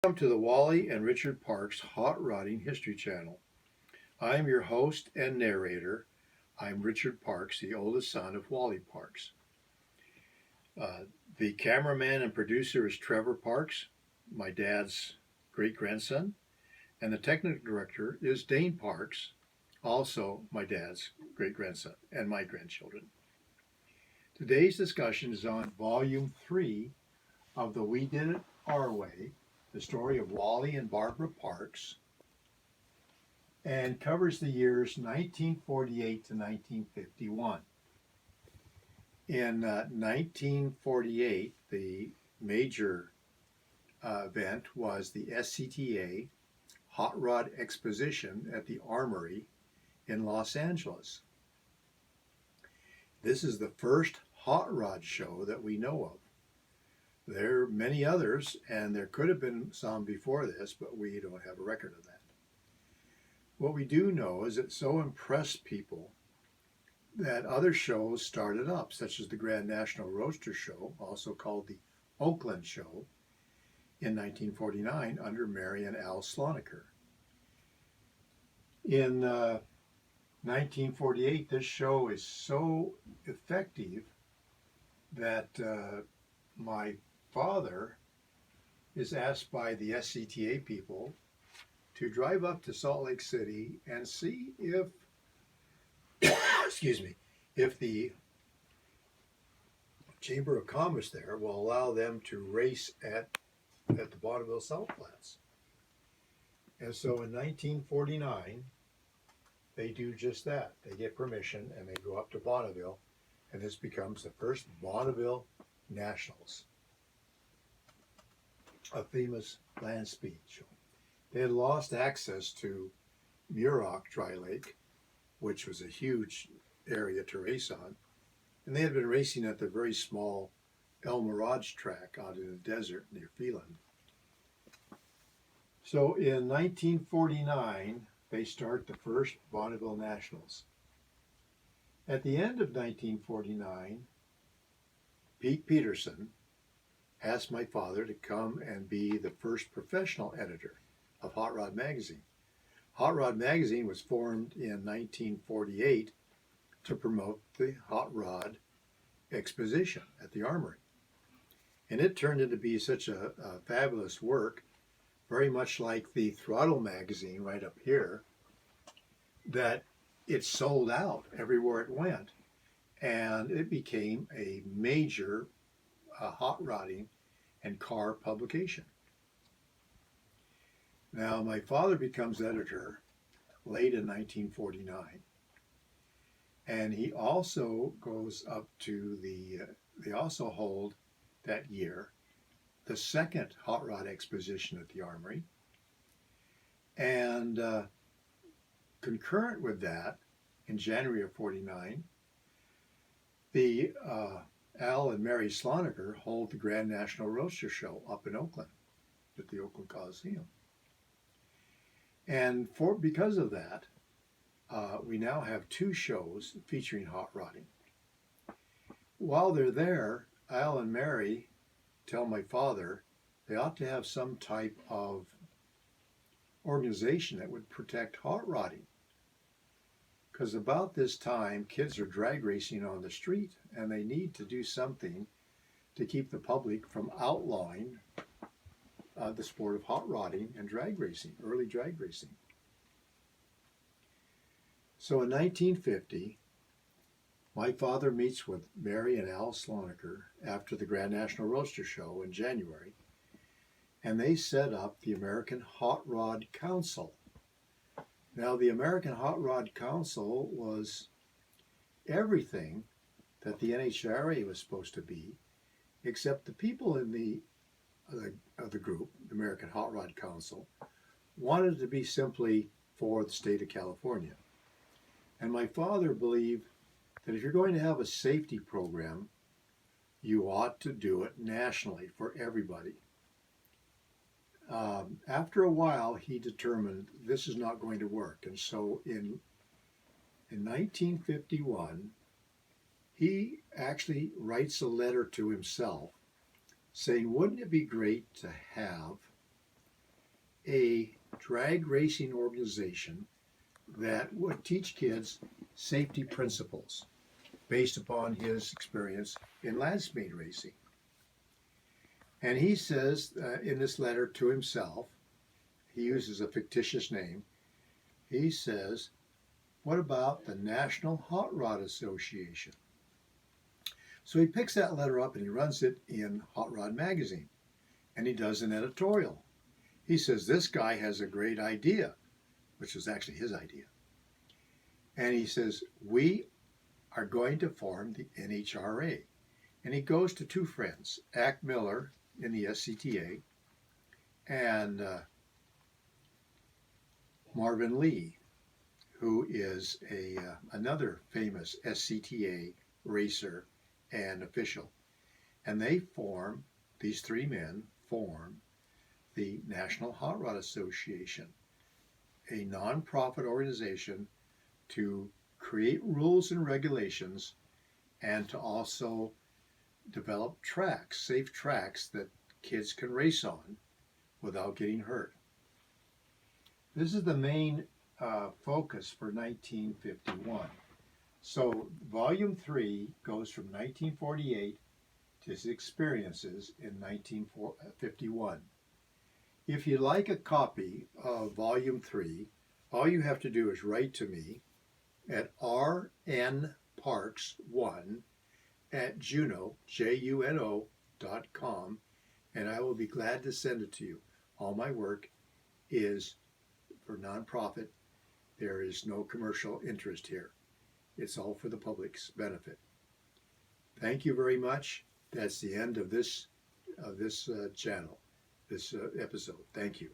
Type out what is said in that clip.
Welcome to the Wally and Richard Parks Hot Rodding History Channel. I'm your host and narrator. I'm Richard Parks, the oldest son of Wally Parks. Uh, the cameraman and producer is Trevor Parks, my dad's great-grandson, and the technical director is Dane Parks, also my dad's great-grandson and my grandchildren. Today's discussion is on Volume 3 of the We Did It Our Way, the story of Wally and Barbara Parks, and covers the years 1948 to 1951. In 1948, the major event was the SCTA Hot Rod Exposition at the Armory in Los Angeles. This is the first hot rod show that we know of. There are many others, and there could have been some before this, but we don't have a record of that. What we do know is it so impressed people that other shows started up, such as the Grand National Roadster Show, also called the Oakland Show, in 1949 under Mary and Al Sloniker. In 1948, this show is so effective that my father is asked by the SCTA people to drive up to Salt Lake City and see if, if the Chamber of Commerce there will allow them to race at the Bonneville Salt Flats. And so in 1949, they do just that. They get permission and they go up to Bonneville, and this becomes the first Bonneville Nationals, a famous land speed show. They had lost access to Muroc Dry Lake, which was a huge area to race on, and they had been racing at the very small El Mirage track out in the desert near Phelan. So in 1949, they start the first Bonneville Nationals. At the end of 1949, Pete Peterson asked my father to come and be the first professional editor of Hot Rod Magazine. Hot Rod Magazine was formed in 1948 to promote the Hot Rod Exposition at the Armory. And it turned into be such a fabulous work, very much like the Throttle Magazine right up here, that it sold out everywhere it went. And it became a major hot rodding and car publication. Now, my father becomes editor late in 1949, and he also goes up to they also hold that year the second Hot Rod Exposition at the Armory, and concurrent with that, in January of 49, the Al and Mary Sloniker hold the Grand National Roadster Show up in Oakland at the Oakland Coliseum. And because of that, we now have two shows featuring hot rodding. While they're there, Al and Mary tell my father they ought to have some type of organization that would protect hot rodding. Because about this time, kids are drag racing on the street, and they need to do something to keep the public from outlawing the sport of hot rodding and drag racing, early drag racing. So in 1950, my father meets with Mary and Al Sloniker after the Grand National Roadster Show in January, and they set up the American Hot Rod Council. Now, the American Hot Rod Council was everything that the NHRA was supposed to be, except the people in the group, the American Hot Rod Council, wanted it to be simply for the state of California. And my father believed that if you're going to have a safety program, you ought to do it nationally for everybody. After a while, he determined this is not going to work. And so in 1951, he actually writes a letter to himself saying, wouldn't it be great to have a drag racing organization that would teach kids safety principles based upon his experience in land speed racing. And he says in this letter to himself, he uses a fictitious name, he says, what about the National Hot Rod Association? So he picks that letter up and he runs it in Hot Rod Magazine. And he does an editorial. He says, this guy has a great idea, which was actually his idea. And he says, we are going to form the NHRA. And he goes to two friends, Ack Miller in the SCTA and Marvin Lee, who is another famous SCTA racer and official. And these three men form the National Hot Rod Association, a nonprofit organization to create rules and regulations and to also develop tracks, safe tracks that kids can race on without getting hurt. This is the main focus for 1951. So Volume 3 goes from 1948 to his experiences in 1951. If you'd like a copy of Volume 3, all you have to do is write to me at rnparks1@juno.com, and I will be glad to send it to you. All my work is for nonprofit. There is no commercial interest here. It's all for the public's benefit. Thank you very much. That's the end of this channel, this episode. Thank you.